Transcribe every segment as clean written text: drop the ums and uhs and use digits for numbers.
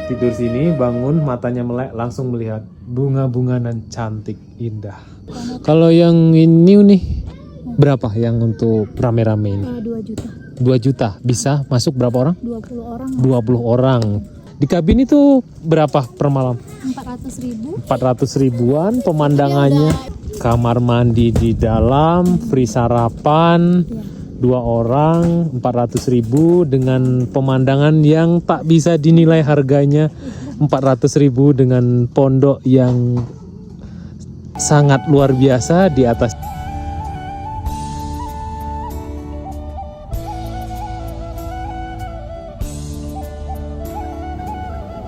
tidur sini, bangun, matanya melek, langsung melihat bunga-bunga dan cantik, indah. Kalau yang ini nih, berapa yang untuk rame-rame ini? 2 juta. 2 juta, bisa masuk berapa orang? 20 orang. 20 orang. Di kabin itu berapa per malam? 400.000. 400 ribuan, pemandangannya. Kamar mandi di dalam, free sarapan. 2 orang 400.000 dengan pemandangan yang tak bisa dinilai harganya. 400.000 dengan pondok yang sangat luar biasa di atas.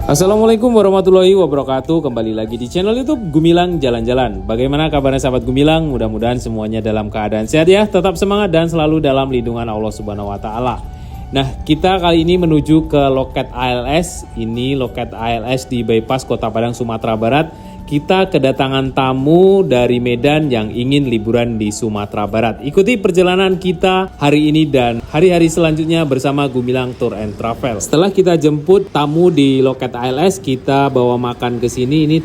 Assalamualaikum warahmatullahi wabarakatuh. Kembali lagi di channel YouTube Gumilang Jalan-Jalan. Bagaimana kabarnya sahabat Gumilang? Mudah-mudahan semuanya dalam keadaan sehat ya. Tetap semangat dan selalu dalam lindungan Allah Subhanahu wa taala. Nah, kita kali ini menuju ke loket ALS. Ini loket ALS di Bypass Kota Padang, Sumatera Barat. Kita kedatangan tamu dari Medan yang ingin liburan di Sumatera Barat. Ikuti perjalanan kita hari ini dan hari-hari selanjutnya bersama Gumilang Tour and Travel. Setelah kita jemput tamu di loket ALS, kita bawa makan ke sini. Ini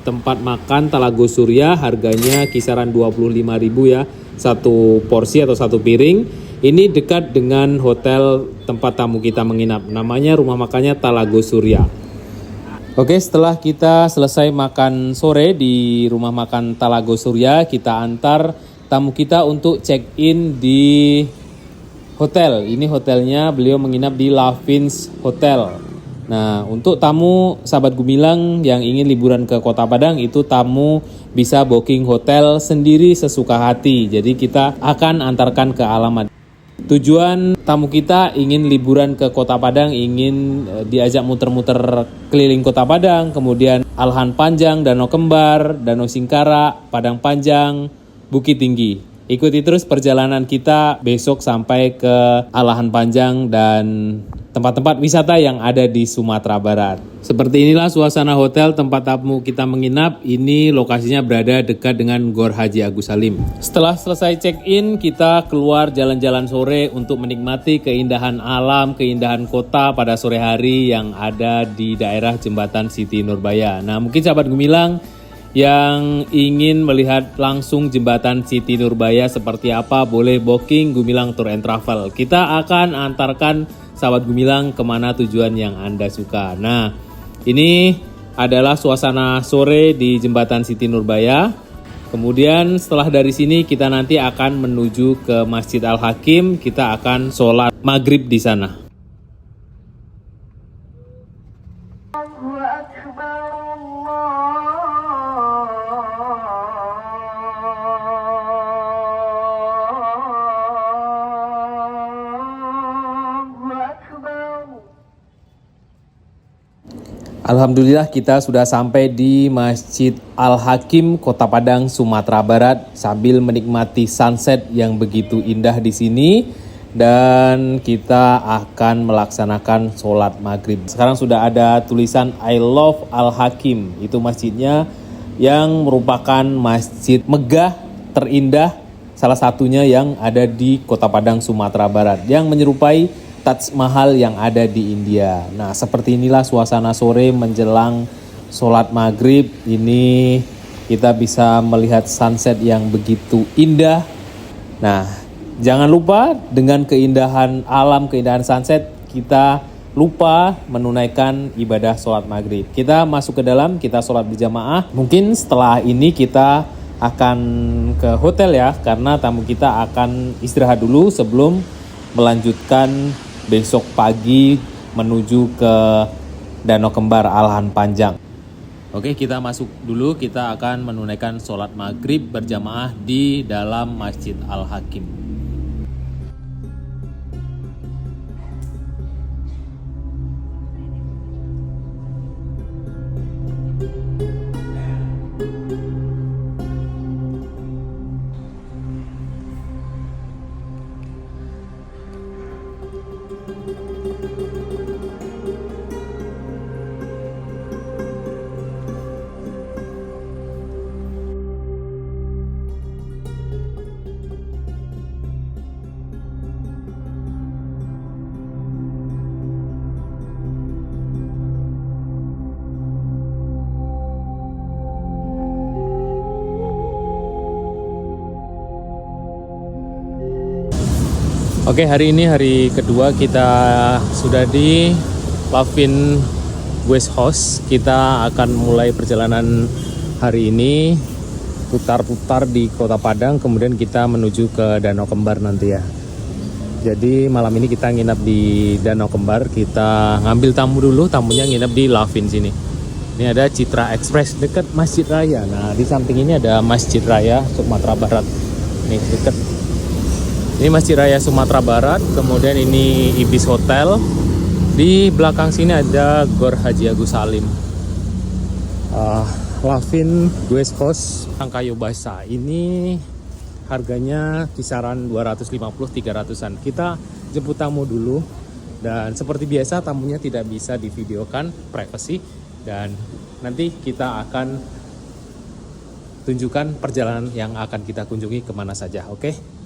tempat makan Talago Surya, harganya kisaran 25.000 ya, satu porsi atau satu piring. Ini dekat dengan hotel tempat tamu kita menginap. Namanya rumah makannya Talago Surya. Oke, setelah kita selesai makan sore di rumah makan Talago Surya, kita antar tamu kita untuk check-in di hotel. Ini hotelnya, beliau menginap di Lavins Hotel. Nah, untuk tamu sahabat Gumilang yang ingin liburan ke Kota Padang, itu tamu bisa booking hotel sendiri sesuka hati. Jadi kita akan antarkan ke alamat. Tujuan tamu kita ingin liburan ke Kota Padang, ingin diajak muter-muter keliling Kota Padang, kemudian Alhan Panjang, Danau Kembar, Danau Singkara, Padang Panjang, Bukit Tinggi. Ikuti terus perjalanan kita besok sampai ke Alhan Panjang dan tempat-tempat wisata yang ada di Sumatera Barat. Seperti inilah suasana hotel tempat tamu kita menginap. Ini lokasinya berada dekat dengan Gor Haji Agus Salim. Setelah selesai check-in, kita keluar jalan-jalan sore untuk menikmati keindahan alam, keindahan kota pada sore hari yang ada di daerah Jembatan Siti Nurbaya. Nah, mungkin sahabat Gumilang yang ingin melihat langsung Jembatan Siti Nurbaya seperti apa, boleh booking Gumilang Tour and Travel. Kita akan antarkan sahabat Gumilang kemana tujuan yang Anda suka. Nah, ini adalah suasana sore di Jembatan Siti Nurbaya. Kemudian setelah dari sini kita nanti akan menuju ke Masjid Al-Hakim. Kita akan sholat maghrib di sana. Alhamdulillah kita sudah sampai di Masjid Al-Hakim, Kota Padang, Sumatera Barat, sambil menikmati sunset yang begitu indah di sini, dan kita akan melaksanakan sholat maghrib. Sekarang sudah ada tulisan I Love Al-Hakim, itu masjidnya yang merupakan masjid megah terindah, salah satunya yang ada di Kota Padang, Sumatera Barat, yang menyerupai Taj Mahal yang ada di India. Nah, seperti inilah suasana sore menjelang sholat maghrib. Ini kita bisa melihat sunset yang begitu indah. Nah, jangan lupa dengan keindahan alam, keindahan sunset, kita lupa menunaikan ibadah sholat maghrib. Kita masuk ke dalam, kita sholat berjamaah. Mungkin setelah ini kita akan ke hotel ya, karena tamu kita akan istirahat dulu sebelum melanjutkan besok pagi menuju ke Danau Kembar Alhan Panjang. Oke, kita masuk dulu. Kita akan menunaikan sholat maghrib berjamaah di dalam Masjid Al-Hakim. Oke, hari ini hari kedua kita sudah di Lavin Guest House. Kita akan mulai perjalanan hari ini putar-putar di Kota Padang, kemudian kita menuju ke Danau Kembar nanti ya. Jadi malam ini kita nginap di Danau Kembar, kita ngambil tamu dulu, tamunya nginap di Lavin sini. Ini ada Citra Express dekat Masjid Raya. Nah, di samping ini ada Masjid Raya Sumatera Barat. Nih dekat. Ini Masjid Raya Sumatera Barat, kemudian ini Ibis Hotel. Di belakang sini ada Gor Haji Agus Salim. Lavin Guest House Kayu Basah. Ini harganya kisaran 250-300an. Kita jemput tamu dulu. Dan seperti biasa tamunya tidak bisa divideokan, privacy. Dan nanti kita akan tunjukkan perjalanan yang akan kita kunjungi kemana saja, oke?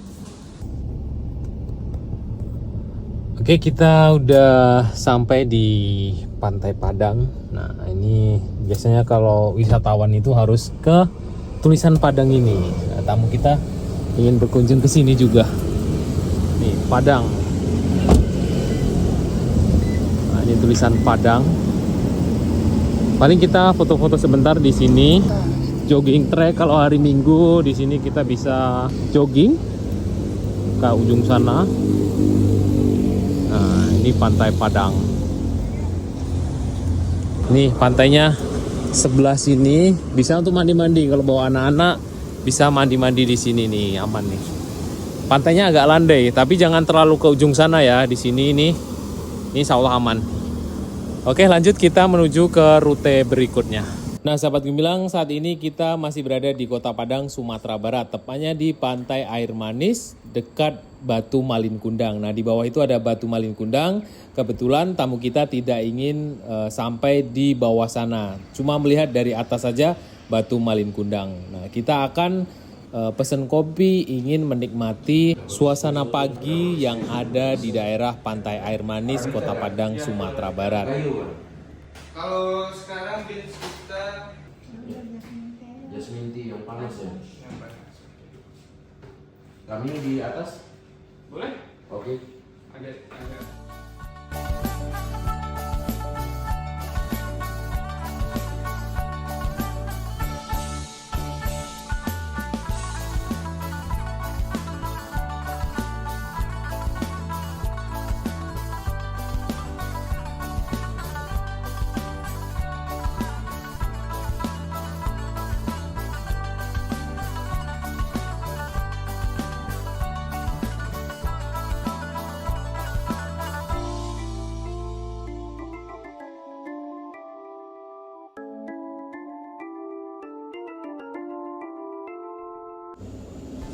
Oke, kita udah sampai di Pantai Padang. Nah, ini biasanya kalau wisatawan itu harus ke tulisan Padang ini. Nah, tamu kita ingin berkunjung ke sini juga. Nih, Padang. Nah, ini tulisan Padang. Paling kita foto-foto sebentar di sini. Jogging track kalau hari Minggu di sini kita bisa jogging ke ujung sana. Nah, ini Pantai Padang. Nih pantainya sebelah sini, bisa untuk mandi-mandi. Kalau bawa anak-anak bisa mandi-mandi di sini nih, aman nih. Pantainya agak landai, tapi jangan terlalu ke ujung sana ya. Di sini ini insya Allah aman. Oke, lanjut kita menuju ke rute berikutnya. Nah, sahabat Gemilang, saat ini kita masih berada di Kota Padang, Sumatera Barat, tepatnya di Pantai Air Manis dekat Batu Malin Kundang. Nah, di bawah itu ada Batu Malin Kundang. Kebetulan tamu kita tidak ingin sampai di bawah sana, cuma melihat dari atas saja Batu Malin Kundang. Nah, kita akan pesen kopi, ingin menikmati suasana pagi yang ada di daerah Pantai Air Manis, Kota Padang, Sumatera Barat. Kalau sekarang jenis kita Jasmine tea yang panas ya. Kami di atas. boleh? Oke. Agak.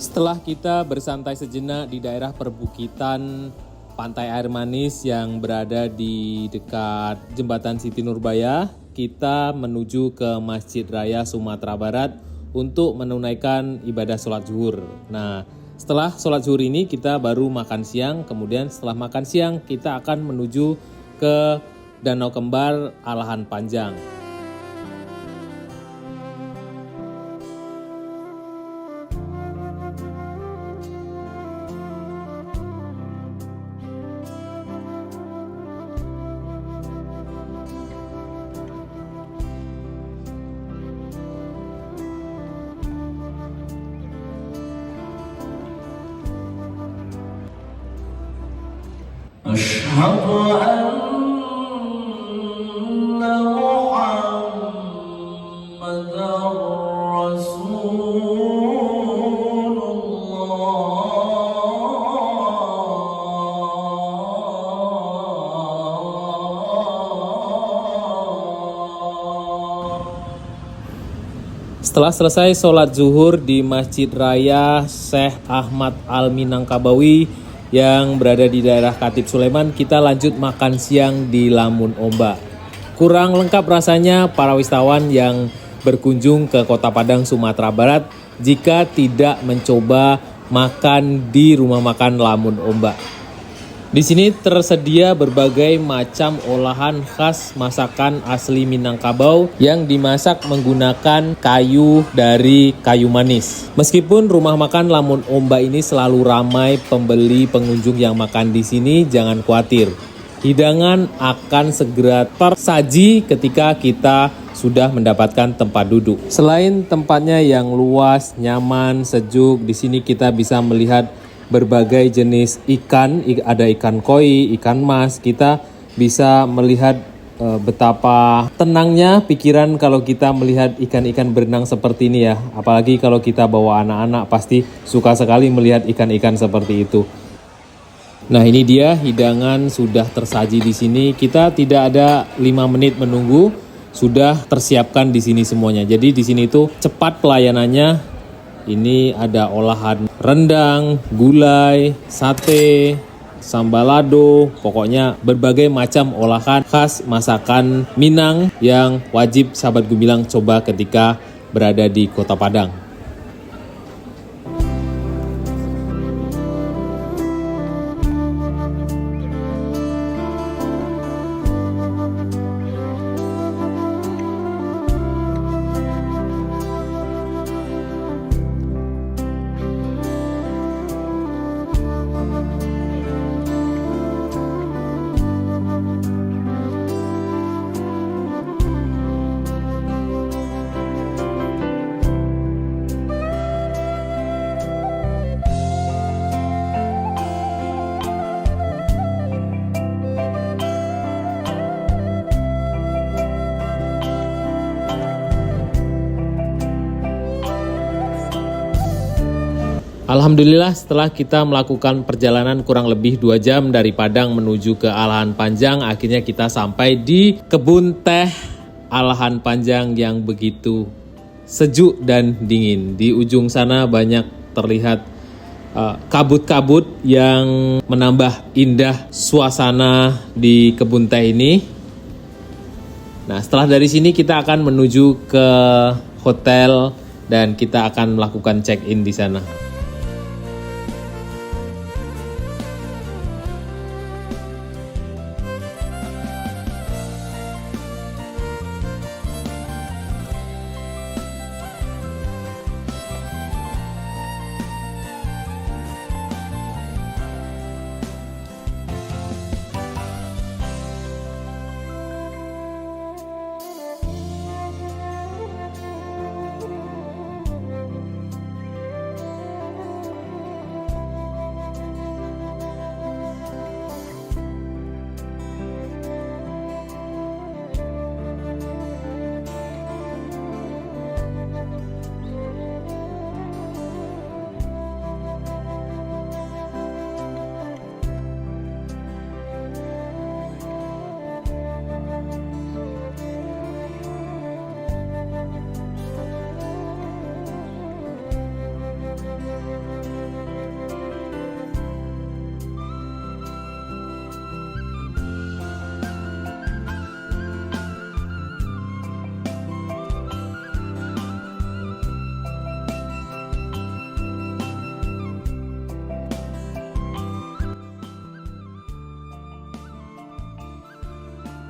Setelah kita bersantai sejenak di daerah perbukitan Pantai Air Manis yang berada di dekat Jembatan Siti Nurbaya, kita menuju ke Masjid Raya Sumatera Barat untuk menunaikan ibadah sholat zuhur. Nah, setelah sholat zuhur ini kita baru makan siang, kemudian setelah makan siang kita akan menuju ke Danau Kembar Alahan Panjang. أشهد أن محمدا رسول الله. Setelah selesai sholat zuhur di Masjid Raya Syekh Ahmad Al-Minangkabawi yang berada di daerah Khatib Sulaiman, kita lanjut makan siang di Lamun Ombak. Kurang lengkap rasanya para wisatawan yang berkunjung ke Kota Padang, Sumatera Barat jika tidak mencoba makan di rumah makan Lamun Ombak. Di sini tersedia berbagai macam olahan khas masakan asli Minangkabau yang dimasak menggunakan kayu dari kayu manis. Meskipun rumah makan Lamun Omba ini selalu ramai pembeli pengunjung yang makan di sini, jangan khawatir. Hidangan akan segera tersaji ketika kita sudah mendapatkan tempat duduk. Selain tempatnya yang luas, nyaman, sejuk, di sini kita bisa melihat berbagai jenis ikan, ada ikan koi, ikan mas. Kita bisa melihat betapa tenangnya pikiran kalau kita melihat ikan-ikan berenang seperti ini ya. Apalagi kalau kita bawa anak-anak, pasti suka sekali melihat ikan-ikan seperti itu. Nah, ini dia hidangan sudah tersaji di sini. Kita tidak ada 5 menit menunggu, sudah tersiapkan di sini semuanya. Jadi di sini itu cepat pelayanannya. Ini ada olahan rendang, gulai, sate, sambalado, pokoknya berbagai macam olahan khas masakan Minang yang wajib sahabat Gumilang coba ketika berada di Kota Padang. Alhamdulillah setelah kita melakukan perjalanan kurang lebih 2 jam dari Padang menuju ke Alahan Panjang, akhirnya kita sampai di kebun teh Alahan Panjang yang begitu sejuk dan dingin. Di ujung sana banyak terlihat kabut-kabut yang menambah indah suasana di kebun teh ini. Nah, setelah dari sini kita akan menuju ke hotel dan kita akan melakukan check-in di sana.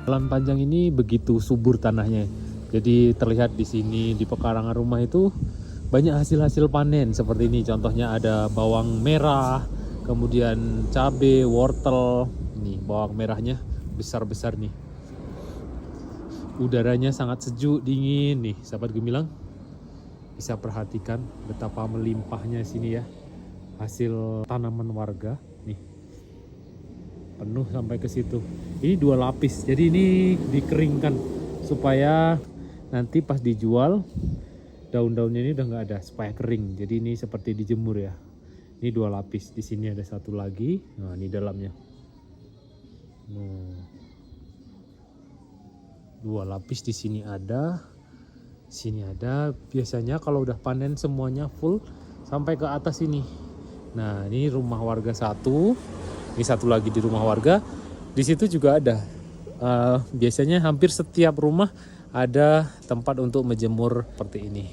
Alahan Panjang ini begitu subur tanahnya. Jadi terlihat di sini di pekarangan rumah itu banyak hasil-hasil panen seperti ini. Contohnya ada bawang merah, kemudian cabai, wortel. Nih bawang merahnya besar-besar nih. Udaranya sangat sejuk, dingin nih, sahabat Gumilang. Bisa perhatikan betapa melimpahnya sini ya. Hasil tanaman warga nih. Penuh sampai ke situ. Ini 2 lapis. Jadi ini dikeringkan supaya nanti pas dijual daun-daunnya ini udah nggak ada, supaya kering. Jadi ini seperti dijemur ya. Ini 2 lapis. Di sini ada 1 lagi. Nah, ini dalamnya. Nah, 2 lapis di sini ada. Sini ada. Biasanya kalau udah panen semuanya full sampai ke atas ini. Nah, ini rumah warga 1. Ini 1 lagi di rumah warga. Di situ juga ada. Biasanya hampir setiap rumah ada tempat untuk menjemur seperti ini.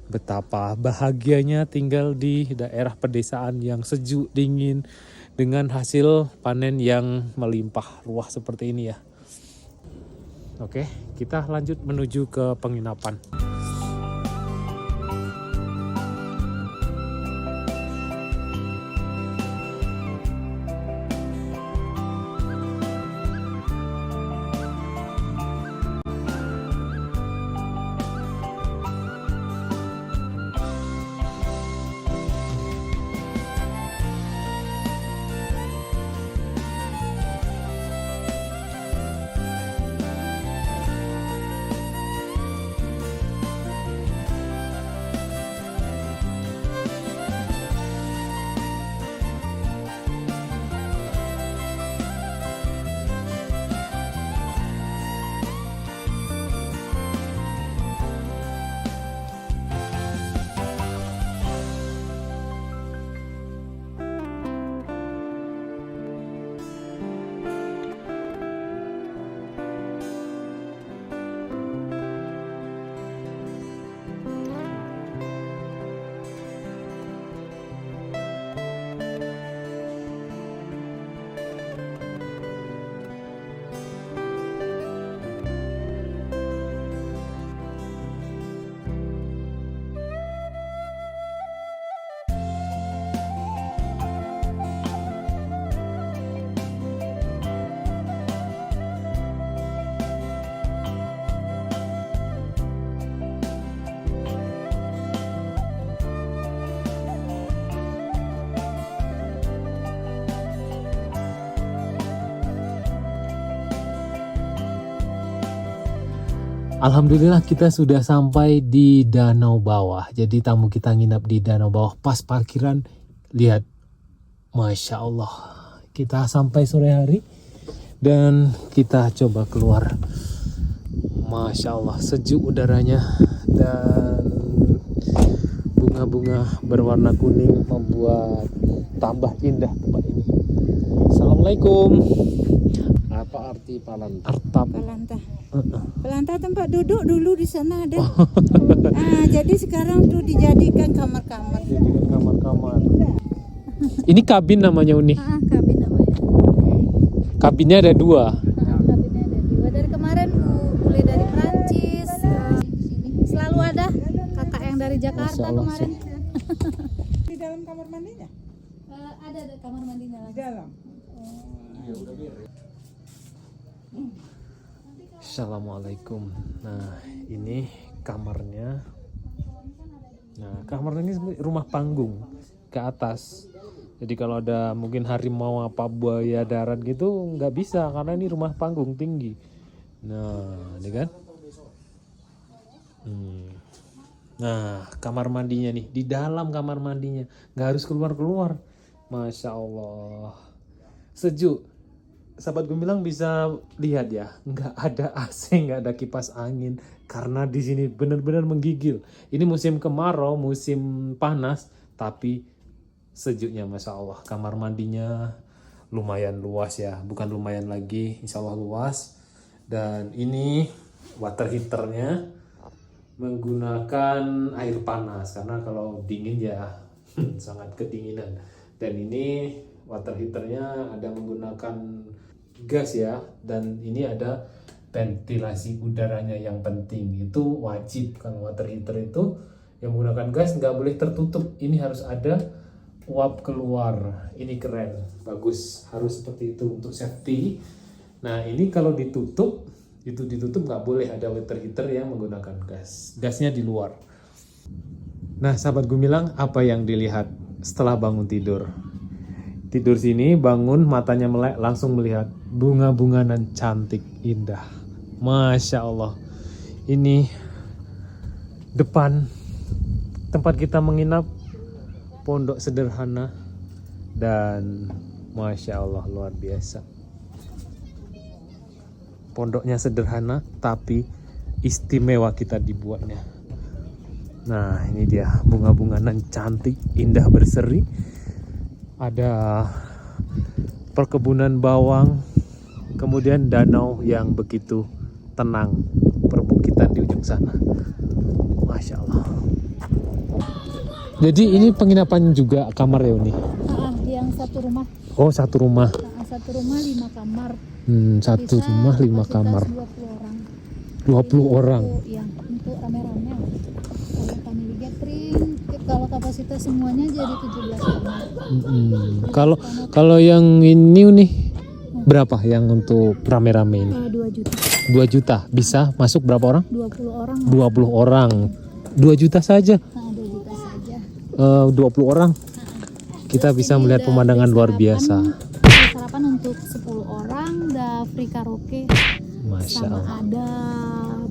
Betapa bahagianya tinggal di daerah pedesaan yang sejuk, dingin, dengan hasil panen yang melimpah ruah seperti ini ya. Oke, kita lanjut menuju ke penginapan. Alhamdulillah kita sudah sampai di Danau Bawah. Jadi tamu kita nginap di Danau Bawah pas parkiran. Lihat, Masya Allah. Kita sampai sore hari dan kita coba keluar. Masya Allah, sejuk udaranya dan bunga-bunga berwarna kuning membuat tambah indah tempat ini. Assalamualaikum. Apa arti palanta? Artap. Palanta. Palanta tempat duduk dulu di sana ada. Jadi sekarang tuh dijadikan kamar-kamar. Jadikan kamar-kamar. Ini kabin namanya Uni. Kabin namanya. Kabinnya ada 2. Kabinnya ada 2. Dari kemarin mulai dari Prancis sini. Selalu ada kakak yang dari Jakarta Masya Allah, kemarin. Di dalam kamar mandinya? Ada kamar mandinya Di lagi. dalam. Assalamualaikum. Nah, ini kamarnya. Nah, kamarnya ini rumah panggung ke atas. Jadi kalau ada mungkin harimau apa buaya darat gitu nggak bisa karena ini rumah panggung tinggi. Nah, ini kan. Nah, kamar mandinya nih di dalam kamar mandinya, nggak harus keluar-keluar. Masya Allah, sejuk. Sahabat Gumilang bisa lihat ya, nggak ada AC, nggak ada kipas angin karena di sini benar-benar menggigil. Ini musim kemarau, musim panas, tapi sejuknya Masya Allah. Kamar mandinya lumayan luas ya, bukan lumayan lagi, Insya Allah luas. Dan ini water heaternya menggunakan air panas karena kalau dingin ya sangat kedinginan. Dan ini water heaternya ada menggunakan gas ya, dan ini ada ventilasi udaranya yang penting, itu wajib. Kalau water heater itu yang menggunakan gas nggak boleh tertutup, ini harus ada uap keluar. Ini keren, bagus, harus seperti itu untuk safety. Nah ini kalau ditutup, itu ditutup nggak boleh ada water heater yang menggunakan gas, gasnya di luar. Nah sahabat Gumilang, apa yang dilihat setelah bangun tidur? Tidur sini, bangun, matanya melek, langsung melihat bunga-bunga nan cantik, indah. Masya Allah. Ini depan tempat kita menginap, pondok sederhana. Dan Masya Allah, luar biasa. Pondoknya sederhana, tapi istimewa kita dibuatnya. Nah, ini dia bunga-bunga nan cantik, indah berseri. Ada perkebunan bawang, kemudian danau yang begitu tenang, perbukitan di ujung sana. Masya Allah. Jadi ini penginapan juga kamar ya Uni? Yang satu rumah Oh, satu rumah. Nah, satu rumah 5 kamar. Satu Bisa rumah 5 kapasitas kamar. 20 orang. 20 orang. Ya, untuk rame-rame. Kalau family gathering, kalau kapasitas semuanya jadi 17 kamar. Kalau yang ini nih berapa yang untuk rame-rame ini? 2 juta. 2 juta. Bisa masuk berapa orang? 20 orang. 20 orang. 2 juta saja. Nah, 2 juta saja. 20 orang. Kita bisa Ini melihat udah pemandangan free luar sarapan, biasa. free sarapan untuk 10 orang, udah free karaoke. Masya Sama Allah. ada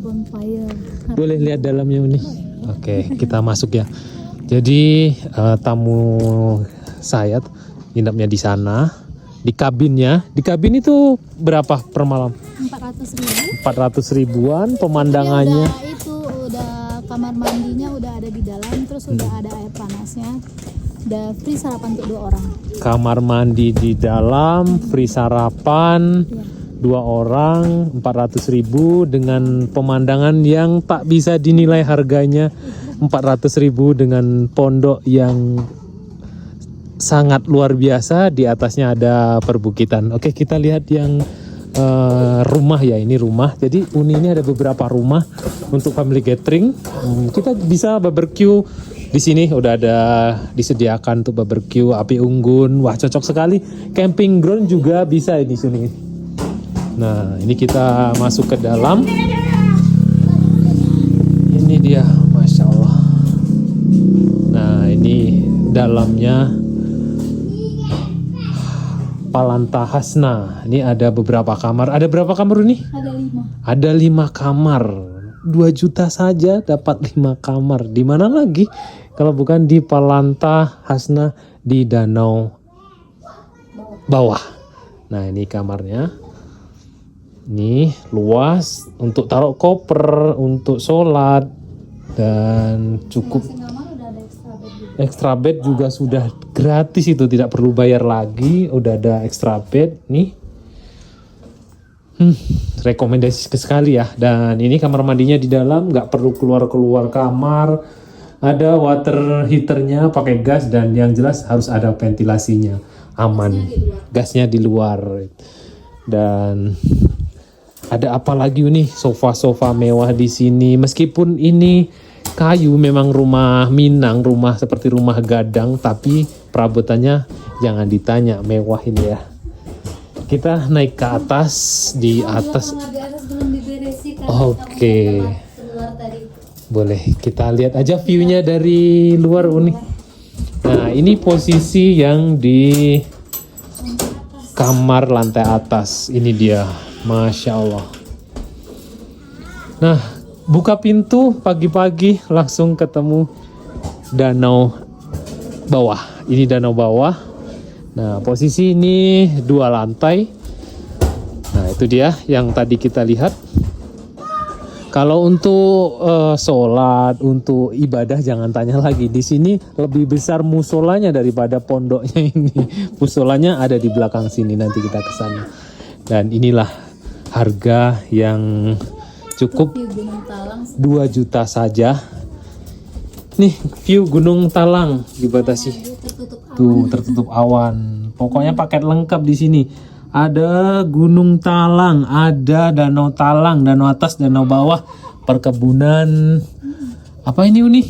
bonfire. Boleh lihat dalamnya nih. Oke, kita masuk ya. Jadi tamu saya nginapnya di sana, di kabinnya. Di kabin itu berapa per malam? 400.000. 400 ribuan. Pemandangannya. Udah itu udah kamar mandinya udah ada di dalam, terus udah ada air panasnya. Udah free sarapan untuk 2 orang. Kamar mandi di dalam, free sarapan. Ya. 2 orang 400 ribu dengan pemandangan yang tak bisa dinilai harganya. 400 ribu dengan pondok yang sangat luar biasa. Di atasnya ada perbukitan. Oke, kita lihat yang rumah ya. Ini rumah. Jadi Uni ini ada beberapa rumah untuk family gathering. Kita bisa barbecue di sini. Udah ada disediakan untuk barbecue, api unggun. Wah, cocok sekali. Camping ground juga bisa di sini. Nah, ini kita masuk ke dalam. Ini dia, Masya Allah. Nah, ini dalamnya Palanta Hasna. Ini ada beberapa kamar. Ada berapa kamar ini? Ada 5. Ada 5 kamar. 2 juta saja dapat 5 kamar. Di mana lagi kalau bukan di Palanta Hasna di Danau Bawah. Nah, ini kamarnya. Ini luas untuk taruh koper, untuk sholat, dan cukup. Masing kamar udah ada extra bed juga. Extra bed juga sudah gratis, itu tidak perlu bayar lagi. Udah ada extra bed nih. Rekomendasi sekali ya. Dan ini kamar mandinya di dalam, nggak perlu keluar kamar. Ada water heaternya pakai gas, dan yang jelas harus ada ventilasinya, aman. Gasnya di luar. Dan ada apa lagi nih? Sofa-sofa mewah di sini. Meskipun ini kayu, memang rumah Minang, rumah seperti rumah gadang, tapi perabotannya jangan ditanya, mewah ini ya. Kita naik ke atas. Di atas. Kamar di atas belum diberesin kan. Oke. Keluar tadi. Boleh kita lihat aja view-nya dari luar Uni. Nah, ini posisi yang di kamar lantai atas. Ini dia. Masya Allah. Nah, buka pintu pagi-pagi langsung ketemu danau bawah. Ini danau bawah. Nah, posisi ini 2 lantai. Nah, itu dia yang tadi kita lihat. Kalau untuk sholat, untuk ibadah jangan tanya lagi. Di sini lebih besar musolanya daripada pondoknya ini. Musolanya ada di belakang sini, nanti kita ke sana. Dan inilah harga yang cukup, View Gunung Talang 2 juta saja. Nih view Gunung Talang dibatasi. tertutup awan. Tuh tertutup awan. Pokoknya paket lengkap di sini. Ada Gunung Talang, ada Danau Talang, danau atas, danau bawah, perkebunan. Apa ini Uni?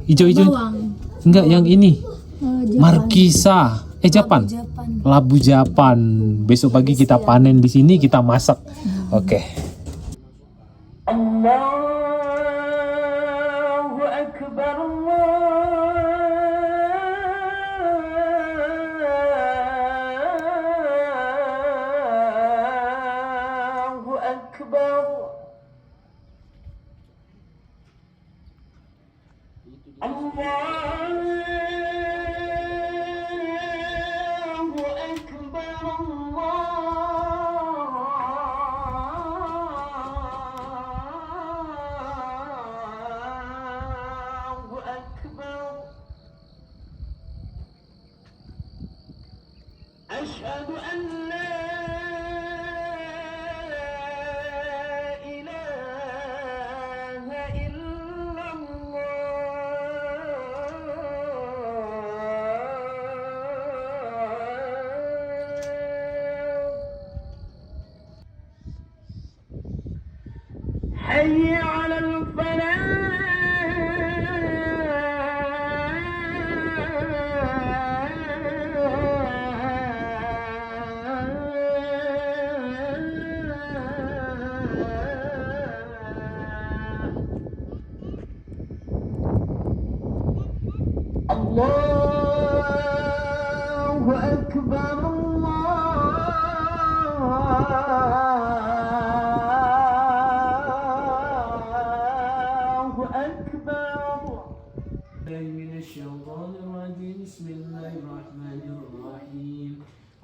Hijau-hijau? Bawang. Enggak, yang ini. Japan. Markisa. Japan. Japan. Labu Japan. Besok pagi kita panen di sini, kita masak. Oke. Allahu Akbar, Allahu Akbar. Allahu Akbar, Allahu Akbar. Asyhadu an la ilaha illallah. أكبر الله أكبر. من الشيطان الرجيم بسم الله الرحمن الرحيم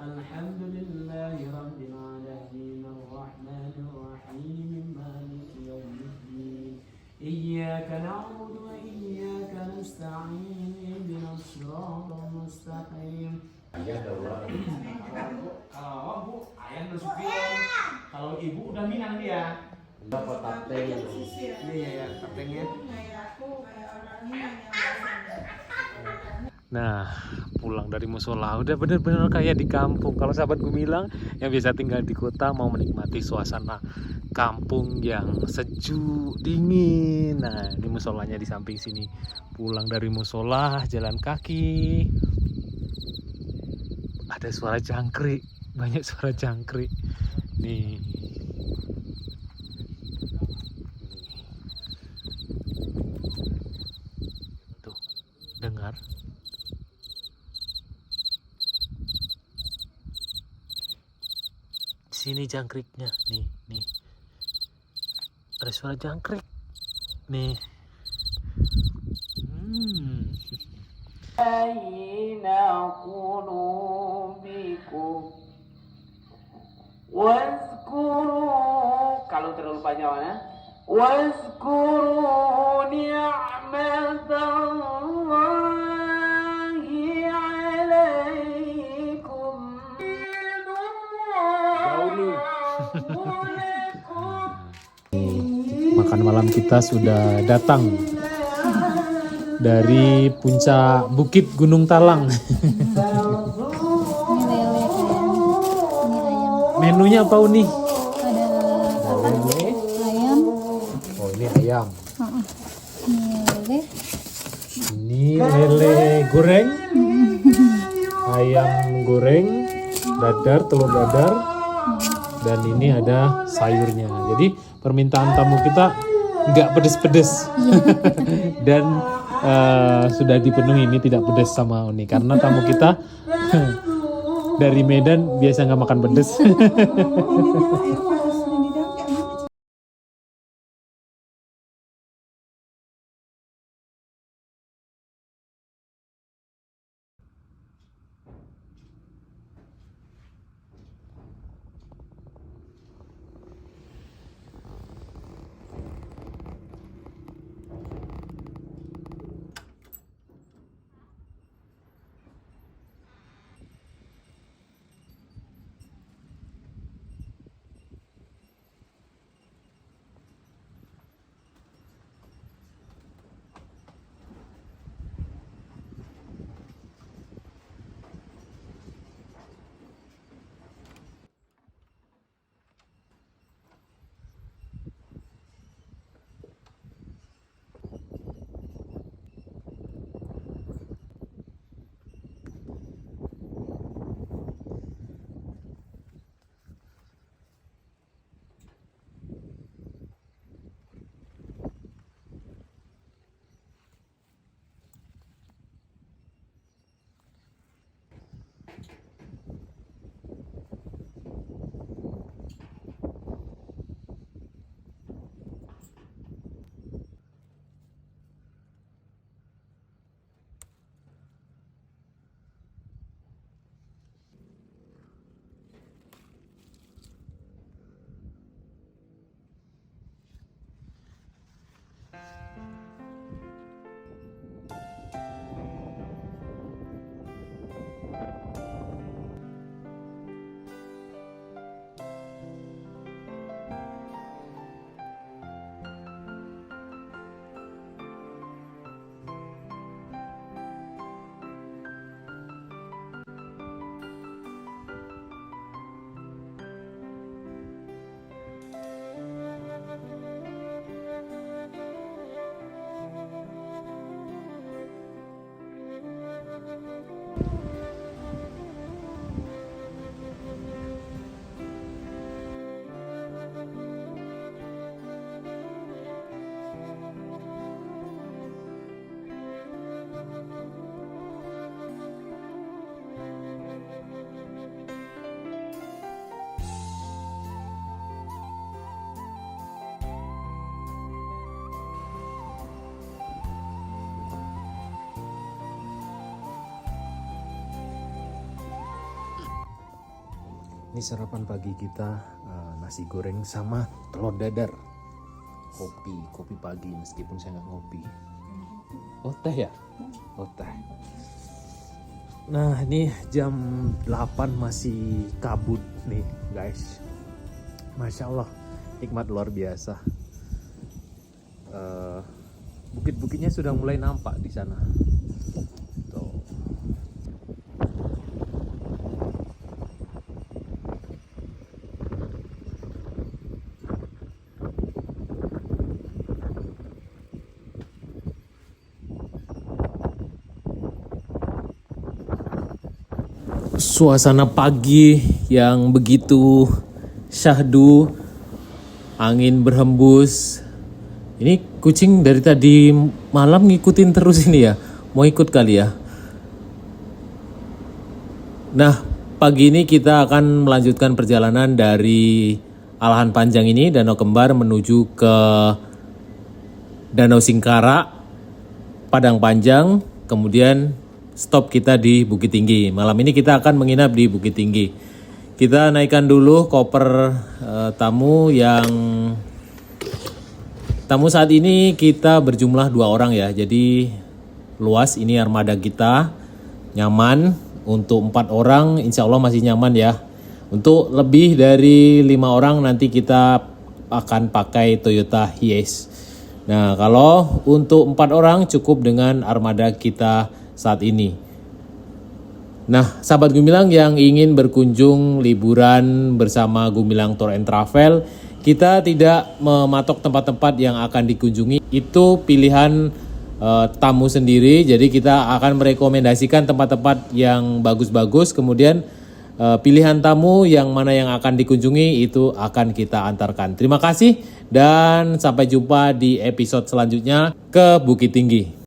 الحمد لله رب العالمين الرحمن الرحيم مالك يوم الدين إياك نعبد وإياك نستعين اهدنا الصراط المستقيم. Kalau bu, ayah udah supir. Kalau ibu udah minang dia. Dapat kapten. Iya ya, kaptennya. Nah, pulang dari musola udah bener-bener kayak di kampung. Kalau sahabat Gumilang yang biasa tinggal di kota mau menikmati suasana kampung yang sejuk, dingin. Nah, ini musolanya di samping sini. Pulang dari musola, jalan kaki. Ada suara jangkrik, banyak suara jangkrik. Nih. Tuh, dengar. Sini jangkriknya, nih. Ada suara jangkrik, nih. بين قلوبكم واذكروا kalau terlalu panjang ya واذكروا نعمة الله عليكم Makan malam kita sudah datang dari puncak Bukit Gunung Talang. Ini lele kayak ini ayam. Menunya apa Uni? Ada Lele. ayam. Oh ini ayam. Ini lele. Ini lele goreng. Ayam goreng, dadar, telur dadar. Dan ini ada sayurnya. Jadi permintaan tamu kita nggak pedes-pedes. Dan sudah dipenuhi, ini tidak pedas sama Uni karena tamu kita dari Medan biasa nggak makan pedas. Ini sarapan pagi kita, nasi goreng sama telur dadar. Kopi pagi meskipun saya nggak ngopi. Oh teh ya? Oh teh. Nah ini jam 8 masih kabut nih guys. Masya Allah, nikmat luar biasa. Bukit-bukitnya sudah mulai nampak di sana. Tuh. Suasana pagi yang begitu syahdu, angin berhembus. Ini kucing dari tadi malam ngikutin terus ini ya, mau ikut kali ya. Nah, pagi ini kita akan melanjutkan perjalanan dari Alahan Panjang ini, Danau Kembar menuju ke Danau Singkara, Padang Panjang, kemudian stop kita di Bukit Tinggi. Malam ini kita akan menginap di Bukit Tinggi. Kita naikkan dulu koper tamu saat ini kita berjumlah 2 orang ya. Jadi luas ini armada kita, nyaman untuk 4 orang, insya Allah masih nyaman ya. Untuk lebih dari 5 orang nanti kita akan pakai Toyota Hiace. Nah kalau untuk 4 orang cukup dengan armada kita saat ini. Nah, sahabat Gumilang yang ingin berkunjung liburan bersama Gumilang Tour and Travel, kita tidak mematok tempat-tempat yang akan dikunjungi. Itu pilihan tamu sendiri. Jadi kita akan merekomendasikan tempat-tempat yang bagus-bagus. Kemudian pilihan tamu yang mana yang akan dikunjungi itu akan kita antarkan. Terima kasih dan sampai jumpa di episode selanjutnya ke Bukit Tinggi.